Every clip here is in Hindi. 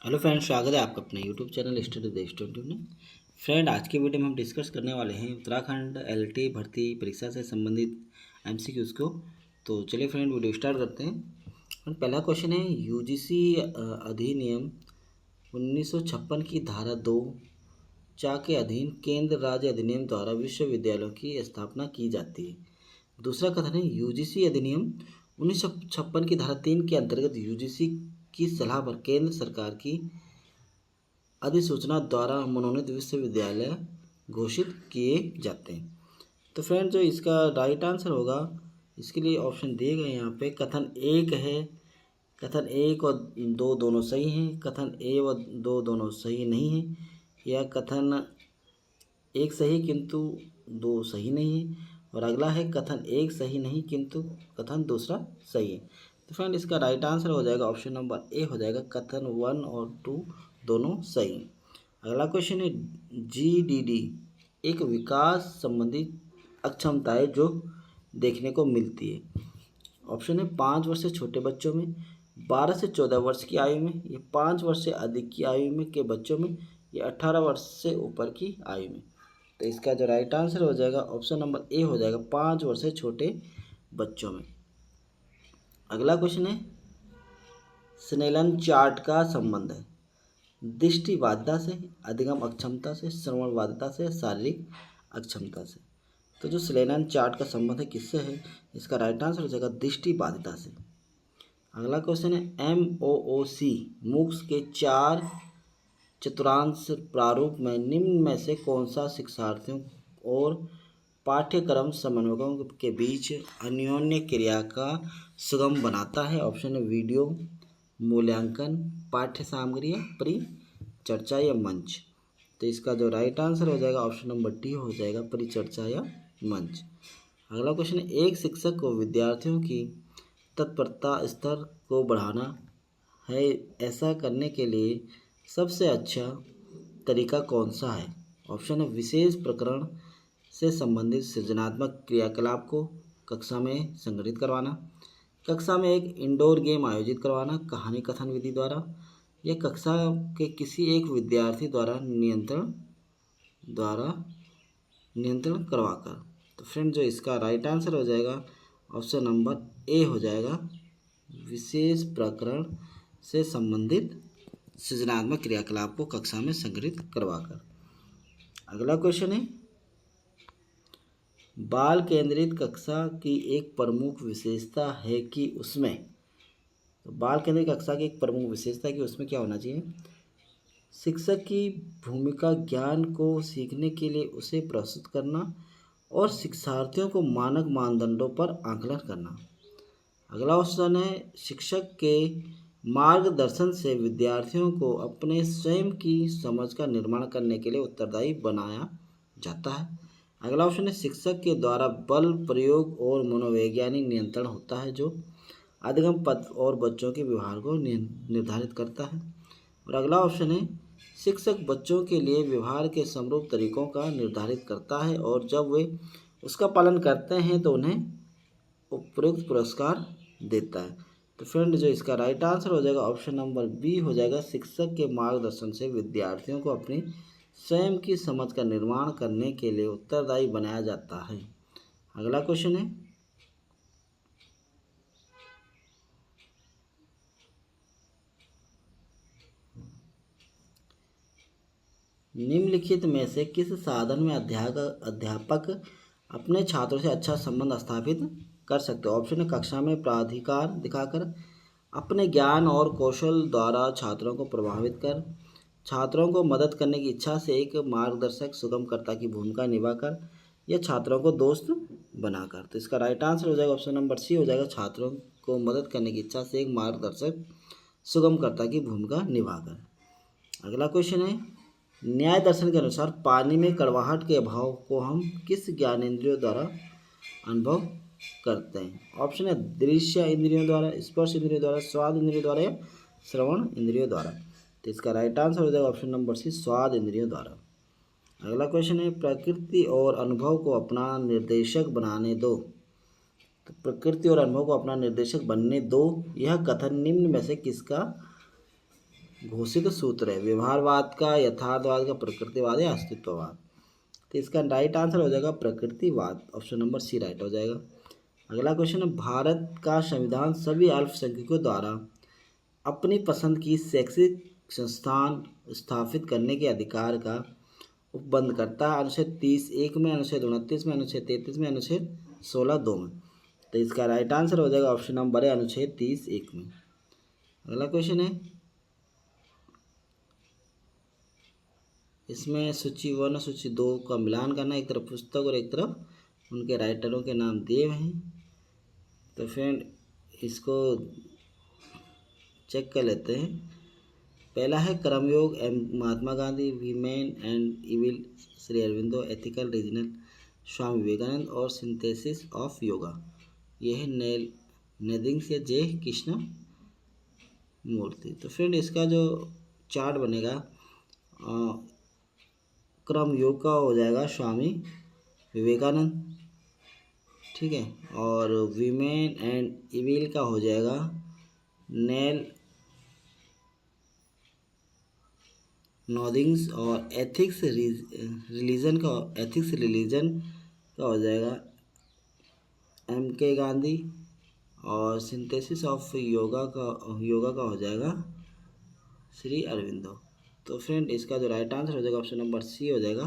हेलो फ्रेंड, स्वागत है आपका अपने YouTube channel study the student में। फ्रेंड, आज के वीडियो में हम डिस्कस करने वाले हैं उत्तराखंड एलटी भर्ती परीक्षा से संबंधित एमसीक्यूज़ को। तो चलिए फ्रेंड, वीडियो स्टार्ट करते हैं। और पहला क्वेश्चन है, यूजीसी अधिनियम 1956 की धारा 2 चा के अधीन केंद्र राज्य अधिनियम द्वारा विश्वविद्यालयों की स्थापना की जाती है। दूसरा कथन है, यूजीसी अधिनियम 1956 की धारा 3 के अंतर्गत यूजीसी की सलाह पर केंद्र सरकार की अधिसूचना द्वारा मनोनीत विश्वविद्यालय घोषित किए जाते हैं। तो फ्रेंड, जो इसका राइट आंसर होगा, इसके लिए ऑप्शन दिए गए यहाँ पे। कथन एक है, कथन एक और दो दोनों सही हैं, कथन ए व दो दोनों सही नहीं है, या कथन एक सही किंतु दो सही नहीं है, और अगला है कथन एक सही नहीं किंतु कथन दूसरा सही है। तो फ्रेंड, इसका राइट आंसर हो जाएगा ऑप्शन नंबर ए हो जाएगा, कथन 1 और 2 दोनों सही। अगला क्वेश्चन है, जीडीडी एक विकास संबंधी अक्षमता है जो देखने को मिलती है। ऑप्शन है 5 वर्ष से छोटे बच्चों में, 12 से 14 वर्ष की आयु में, या 5 वर्ष से अधिक की आयु में के बच्चों में, या 18 वर्ष से ऊपर की आयु में। तो इसका जो राइट आंसर हो जाएगा ऑप्शन नंबर ए हो जाएगा, 5 वर्ष से छोटे बच्चों में। अगला क्वेश्चन है, स्नेलन चार्ट का संबंध है दृष्टिबाधिता से, अधिगम अक्षमता से, श्रवण बाधिता से, शारीरिक अक्षमता से। तो जो स्नेलन चार्ट का संबंध है किससे है, इसका राइट आंसर हो जाएगा दृष्टिबाधिता से। अगला क्वेश्चन है, MOOC मूक्स के 4 चतुर्थांश प्रारूप में निम्न में से कौन सा शिक्षार्थियों और पाठ्यक्रम समन्वयकों के बीच अन्योन्य क्रिया का सुगम बनाता है। ऑप्शन है वीडियो, मूल्यांकन, पाठ्य सामग्री, या परिचर्चा या मंच। तो इसका जो राइट आंसर हो जाएगा ऑप्शन नंबर डी हो जाएगा, परिचर्चा या मंच। अगला क्वेश्चन है, एक शिक्षक को विद्यार्थियों की तत्परता स्तर को बढ़ाना है, ऐसा करने के लिए सबसे अच्छा तरीका कौन सा है। ऑप्शन है विशेष प्रकरण से संबंधित सृजनात्मक क्रियाकलाप को कक्षा में संगठित करवाना, कक्षा में एक इंडोर गेम आयोजित करवाना कहानी कथन विधि द्वारा, या कक्षा के किसी एक विद्यार्थी द्वारा नियंत्रण करवाकर। तो फ्रेंड, जो इसका राइट आंसर हो जाएगा ऑप्शन नंबर ए हो जाएगा, विशेष प्रकरण से संबंधित सृजनात्मक क्रियाकलाप को कक्षा में संगठित करवाकर। अगला क्वेश्चन है, बाल केंद्रित कक्षा की एक प्रमुख विशेषता है कि उसमें, तो बाल केंद्रित कक्षा की एक प्रमुख विशेषता है कि उसमें क्या होना चाहिए, शिक्षक की भूमिका ज्ञान को सीखने के लिए उसे प्रस्तुत करना और शिक्षार्थियों को मानक मानदंडों पर आकलन करना। अगला ऑप्शन है, शिक्षक के मार्गदर्शन से विद्यार्थियों को अपने स्वयं की समझ का निर्माण करने के लिए उत्तरदायी बनाया जाता है। अगला ऑप्शन है, शिक्षक के द्वारा बल प्रयोग और मनोवैज्ञानिक नियंत्रण होता है जो अधिगम पद और बच्चों के व्यवहार को निर्धारित करता है। और अगला ऑप्शन है, शिक्षक बच्चों के लिए व्यवहार के समरूप तरीकों का निर्धारित करता है और जब वे उसका पालन करते हैं तो उन्हें उपयुक्त पुरस्कार देता है। तो फ्रेंड, जो इसका राइट आंसर हो जाएगा ऑप्शन नंबर बी हो जाएगा, शिक्षक के मार्गदर्शन से विद्यार्थियों को अपनी स्वयं की समझ का निर्माण करने के लिए उत्तरदायी बनाया जाता है। अगला क्वेश्चन है, निम्नलिखित में से किस साधन में अध्यापक अपने छात्रों से अच्छा संबंध स्थापित कर सकते हो। ऑप्शन है, कक्षा में प्राधिकार दिखाकर, अपने ज्ञान और कौशल द्वारा छात्रों को प्रभावित कर, छात्रों को मदद करने की इच्छा से एक मार्गदर्शक सुगमकर्ता की भूमिका निभाकर, या छात्रों को दोस्त बनाकर। तो इसका राइट आंसर हो जाएगा ऑप्शन नंबर सी हो जाएगा, छात्रों को मदद करने की इच्छा से एक मार्गदर्शक सुगमकर्ता की भूमिका निभाकर। अगला क्वेश्चन है, न्याय दर्शन के अनुसार पानी में कड़वाहट के अभाव को हम किस ज्ञानेंद्रियों द्वारा अनुभव करते हैं। ऑप्शन है दृश्य इंद्रियों द्वारा, स्पर्श इंद्रियों द्वारा, स्वाद इंद्रियों द्वारा, या श्रवण इंद्रियों द्वारा। तो इसका राइट आंसर हो जाएगा ऑप्शन नंबर सी, स्वाद इंद्रियों द्वारा। अगला क्वेश्चन है, प्रकृति और अनुभव को अपना निर्देशक बनाने दो। तो प्रकृति और अनुभव को अपना निर्देशक बनने दो, यह कथन निम्न में से किसका घोषित सूत्र है, व्यवहारवाद का, यथार्थवाद का, प्रकृतिवाद या अस्तित्ववाद। तो इसका राइट आंसर हो जाएगा प्रकृतिवाद, ऑप्शन नंबर सी राइट हो जाएगा। अगला क्वेश्चन है, भारत का संविधान सभी अल्पसंख्यकों द्वारा अपनी पसंद की शैक्षिक संस्थान स्थापित करने के अधिकार का उपबंध करता है। अनुच्छेद 30(1) में, अनुच्छेद 29 में, अनुच्छेद 33 में, अनुच्छेद 16(2) में। तो इसका राइट आंसर हो जाएगा ऑप्शन नंबर है अनुच्छेद 30(1) में। अगला क्वेश्चन है, इसमें सूची 1 और सूची 2 का मिलान करना, एक तरफ पुस्तक और एक तरफ उनके राइटरों के नाम दिए हुए हैं। तो फ्रेंड इसको चेक कर लेते हैं। पहला है Karmayog Mahatma Gandhi, women and evil Shri Aurobindo, ethical regional Swami Vivekananda और सिंथेसिस ऑफ योगा, यह है नेदिंग्स या जे कृष्ण मूर्ति। तो फ्रेंड इसका जो चार्ट बनेगा, क्रम योग का हो जाएगा स्वामी विवेकानंद, ठीक है, और वीमेन एंड इविल का हो जाएगा नेल नॉर्डिंग्स, और एथिक्स रिलीजन का हो जाएगा MK गांधी, और सिंथेसिस ऑफ योगा का हो जाएगा श्री अरविंदो। तो फ्रेंड इसका जो राइट आंसर हो जाएगा ऑप्शन नंबर सी हो जाएगा।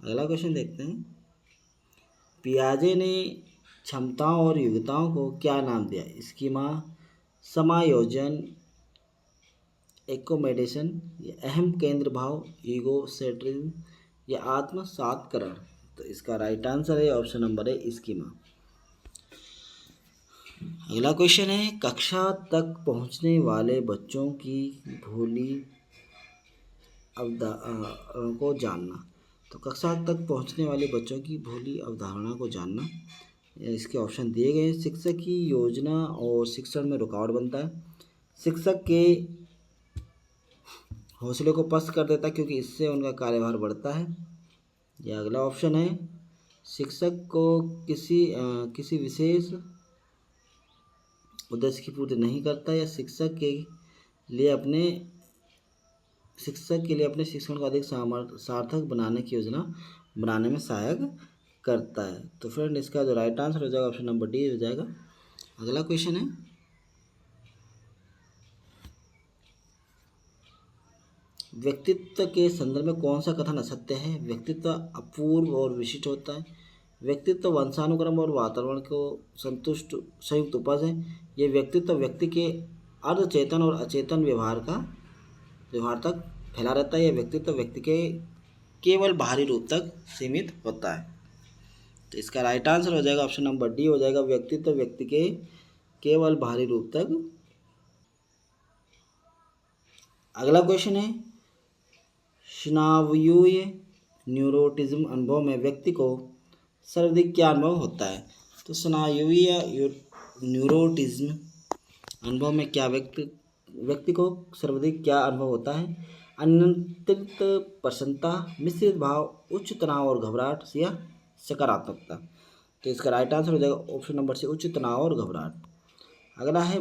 अगला क्वेश्चन देखते हैं, पियाजे ने क्षमताओं और योग्यताओं को क्या नाम दिया? स्कीमा, समायोजन, एकोमोडेशन, या अहम केंद्र भाव, ईगोसेंट्रिज्म, या आत्मसातकरण। तो इसका राइट आंसर है ऑप्शन नंबर है स्कीमा। अगला क्वेश्चन है, कक्षा तक पहुंचने वाले बच्चों की भूली अवधारणा को जानना। तो कक्षा तक पहुंचने वाले बच्चों की भूली अवधारणा को जानना, इसके ऑप्शन दिए गए हैं। शिक्षक की योजना और शिक्षण में रुकावट बनता है, शिक्षक के हौसले को पस्त कर देता है क्योंकि इससे उनका कार्यभार बढ़ता है। या अगला ऑप्शन है, शिक्षक को किसी विशेष उद्देश्य की पूर्ति नहीं करता, या शिक्षक के लिए अपने शिक्षण को अधिक सार्थक बनाने की योजना बनाने में सहायक करता है। तो फ्रेंड इसका जो राइट आंसर हो जाएगा ऑप्शन नंबर डी हो जाएगा। अगला क्वेश्चन है, व्यक्तित्व के संदर्भ में कौन सा कथन असत्य है? व्यक्तित्व अपूर्व और विशिष्ट होता है, व्यक्तित्व वंशानुक्रम और वातावरण को संतुष्ट संयुक्त उपज है, ये व्यक्तित्व व्यक्ति के अर्धचेतन और अचेतन व्यवहार तक फैला रहता है, यह व्यक्तित्व व्यक्ति के केवल बाहरी रूप तक सीमित होता है। तो इसका राइट आंसर हो जाएगा ऑप्शन नंबर डी हो जाएगा, व्यक्तित्व व्यक्ति के केवल बाहरी रूप तक। अगला क्वेश्चन है, स्नायुवीय न्यूरोटिज्म अनुभव में व्यक्ति को सर्वाधिक क्या अनुभव होता है? तो स्नायुवीय न्यूरोटिज्म अनुभव में क्या व्यक्ति को सर्वाधिक क्या अनुभव होता है? अनियंत्रित प्रसन्नता, मिश्रित भाव, उच्च तनाव और घबराहट, या सकारात्मकता। तो इसका राइट आंसर हो जाएगा ऑप्शन नंबर सी, उच्च तनाव और घबराहट। अगला है,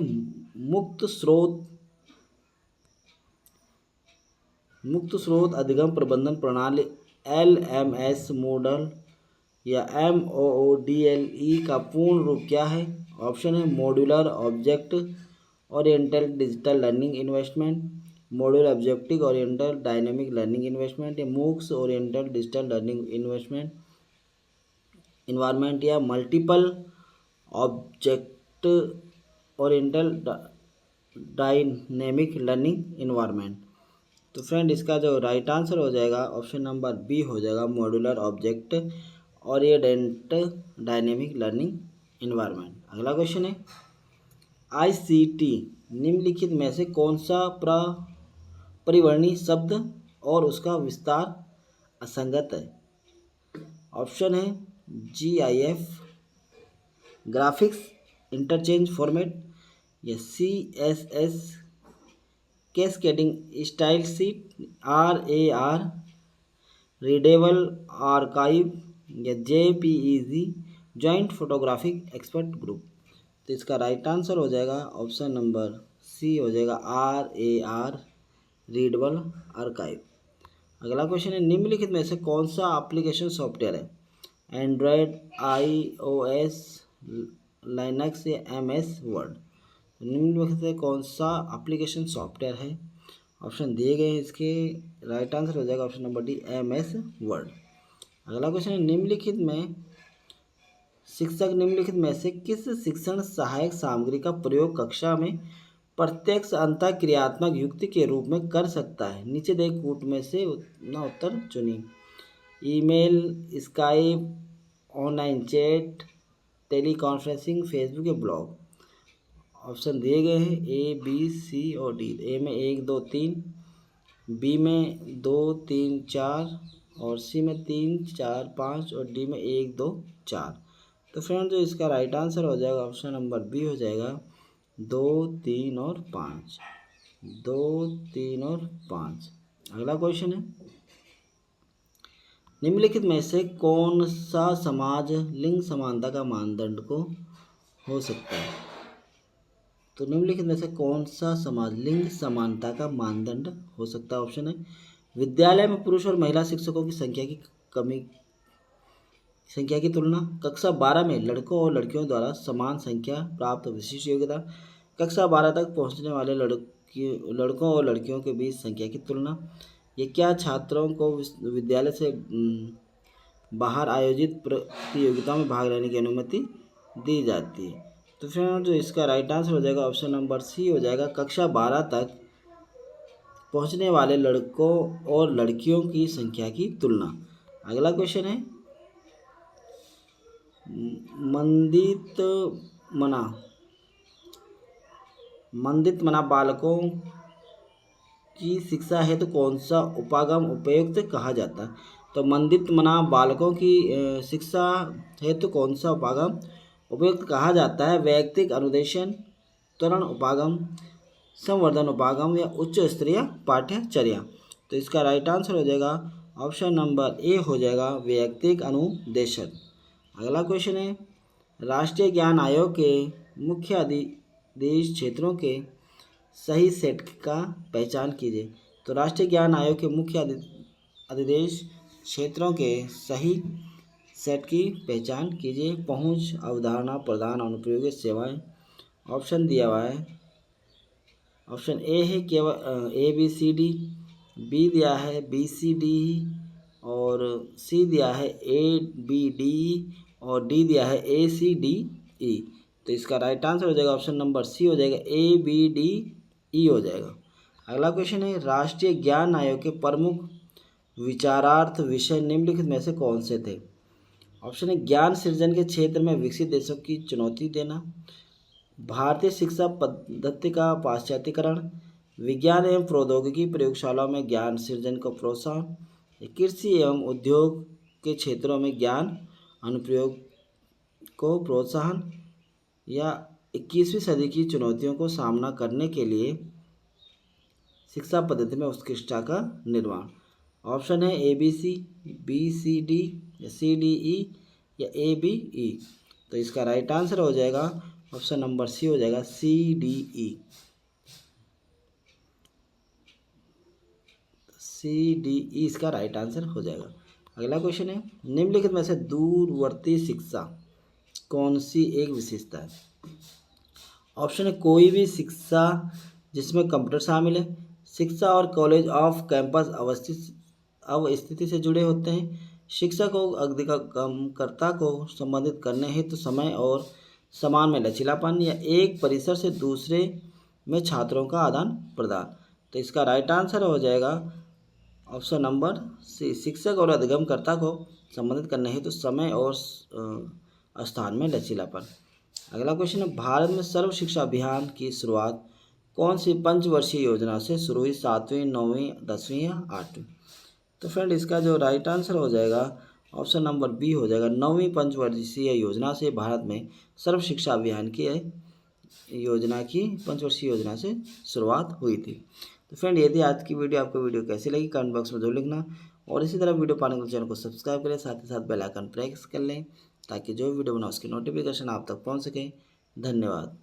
मुक्त स्रोत अधिगम प्रबंधन प्रणाली LMS मॉडल या MOODLE का पूर्ण रूप क्या है? ऑप्शन है, modular object oriented digital learning investment, modular objective oriented dynamic learning investment, या MOOCs oriented digital learning investment environment, या multiple object oriented dynamic learning environment. तो फ्रेंड इसका जो राइट आंसर हो जाएगा ऑप्शन नंबर बी हो जाएगा, modular object oriented dynamic learning environment. अगला क्वेश्चन है, ICT निम्नलिखित में से कौन सा परिवर्णी शब्द और उसका विस्तार असंगत है? ऑप्शन है, GIF ग्राफिक्स इंटरचेंज फॉर्मेट, या CSS cascading style sheet, RAR readable archive, या JPEG joint photographic expert group. तो इसका राइट आंसर हो जाएगा ऑप्शन नंबर सी हो जाएगा, RAR रीडेबल आर्काइव। अगला क्वेश्चन है निम्नलिखित में से कौन सा एप्लीकेशन सॉफ्टवेयर है, एंड्रॉयड, iOS, लाइनक्स या MS वर्ड। निम्नलिखित से कौन सा एप्लीकेशन सॉफ्टवेयर है, ऑप्शन दिए गए हैं, इसके राइट आंसर हो जाएगा option number D, MS word. अगला क्वेश्चन है निम्नलिखित में से किस शिक्षण सहायक सामग्री का प्रयोग कक्षा में प्रत्यक्ष अंतःक्रियात्मक युक्ति के रूप में कर सकता है, नीचे दिए कूट में से ना उत्तर चुनिए। Email, Skype, online chat, teleconferencing, Facebook या ब्लॉग। ऑप्शन दिए गए हैं A, B, C और D। ए में 1, 2, 3, बी में 2, 3, 4 और सी में 3, 4, 5 और डी में 1, 2, 4। तो फ्रेंड जो इसका राइट आंसर हो जाएगा ऑप्शन नंबर बी हो जाएगा 2, 3 और 5, 2, 3 और 5। अगला क्वेश्चन है निम्नलिखित में से कौन सा समाज लिंग समानता का मानदंड को हो सकता है। तो निम्नलिखित में से कौन सा समाज लिंग समानता का मानदंड हो सकता है, ऑप्शन है विद्यालय में पुरुष और महिला शिक्षकों की संख्या की तुलना, कक्षा 12 में लड़कों और लड़कियों द्वारा समान संख्या प्राप्त विशिष्ट योग्यता, कक्षा 12 तक पहुंचने वाले लड़कों और लड़कियों के बीच संख्या की तुलना, ये क्या छात्रों को विद्यालय से बाहर आयोजित प्रतियोगिताओं में भाग लेने की अनुमति दी जाती है। तो फ्रेंड जो इसका राइट आंसर हो जाएगा ऑप्शन नंबर सी हो जाएगा, कक्षा 12 तक पहुंचने वाले लड़कों और लड़कियों की संख्या की तुलना। अगला क्वेश्चन है मंदित मना बालकों की शिक्षा हेतु कौन सा उपागम उपयुक्त कहा जाता है। तो मंदित मना बालकों की शिक्षा हेतु कौन सा उपागम उपयुक्त कहा जाता है, वैयक्तिक अनुदेशन, त्वरण उपागम, संवर्धन उपागम या उच्च स्तरीय पाठ्यचर्या। तो इसका राइट आंसर हो जाएगा ऑप्शन नंबर ए हो जाएगा, वैयक्तिक अनुदेशन। अगला क्वेश्चन है राष्ट्रीय ज्ञान आयोग के मुख्य अधिदेश क्षेत्रों के सही सेट का पहचान कीजिए। तो राष्ट्रीय ज्ञान आयोग के मुख्य अधिदेश क्षेत्रों के सही सेट की पहचान कीजिए। पहुंच, अवधारणा, प्रदान, अनुप्रयोगी सेवाएं। ऑप्शन दिया हुआ है, ऑप्शन ए है केवल ABCD, बी दिया है BCD और सी दिया है ABD और डी दिया है ACDE। तो इसका राइट आंसर हो जाएगा ऑप्शन नंबर सी हो जाएगा, ABDE हो जाएगा। अगला क्वेश्चन है राष्ट्रीय ज्ञान आयोग के प्रमुख विचारार्थ विषय निम्नलिखित में से कौन से थे। ऑप्शन है ज्ञान सृजन के क्षेत्र में विकसित देशों की चुनौती देना, भारतीय शिक्षा पद्धति का पाश्चात्यकरण, विज्ञान एवं प्रौद्योगिकी प्रयोगशालाओं में ज्ञान सृजन को प्रोत्साहन, कृषि एवं उद्योग के क्षेत्रों में ज्ञान अनुप्रयोग को प्रोत्साहन, या 21वीं सदी की चुनौतियों को सामना करने के लिए शिक्षा पद्धति में उत्कृष्टता का निर्माण। ऑप्शन है ABC, BCD या CDE या ABE। तो इसका राइट आंसर हो जाएगा ऑप्शन नंबर सी हो जाएगा, CDE। CDE इसका राइट आंसर हो जाएगा। अगला क्वेश्चन है निम्नलिखित में से दूरवर्ती शिक्षा कौन सी एक विशेषता है। ऑप्शन है कोई भी शिक्षा जिसमें कंप्यूटर शामिल है, शिक्षा और कॉलेज ऑफ कैंपस अवस्थिति से जुड़े होते हैं, शिक्षा को अधिगमकर्ता को संबंधित करने हेतु समय और समान में लचीलापन, या एक परिसर से दूसरे में छात्रों का आदान प्रदान। तो इसका राइट आंसर हो जाएगा ऑप्शन नंबर सी, शिक्षक और अधिगमकर्ता को संबंधित करने हेतु समय और स्थान में लचीलापन। अगला क्वेश्चन है भारत में सर्व शिक्षा अभियान की शुरुआत कौन सी पंचवर्षीय योजना से शुरू हुई, 7वीं, 9वीं, 10वीं या 8वीं। तो फ्रेंड इसका जो राइट आंसर हो जाएगा ऑप्शन नंबर बी हो जाएगा, 9वीं पंचवर्षीय योजना से भारत में सर्व शिक्षा अभियान की योजना की पंचवर्षीय योजना से शुरुआत हुई थी। तो फ्रेंड यदि आज की वीडियो आपको वीडियो कैसी लगी कमेंट बॉक्स में जरूर लिखना, और इसी तरह वीडियो पाने के लिए चैनल को सब्सक्राइब करें, साथ ही साथ बेल आइकन प्रेस कर लें ताकि जो वीडियो बना उसकी नोटिफिकेशन आप तक पहुंच सके। धन्यवाद।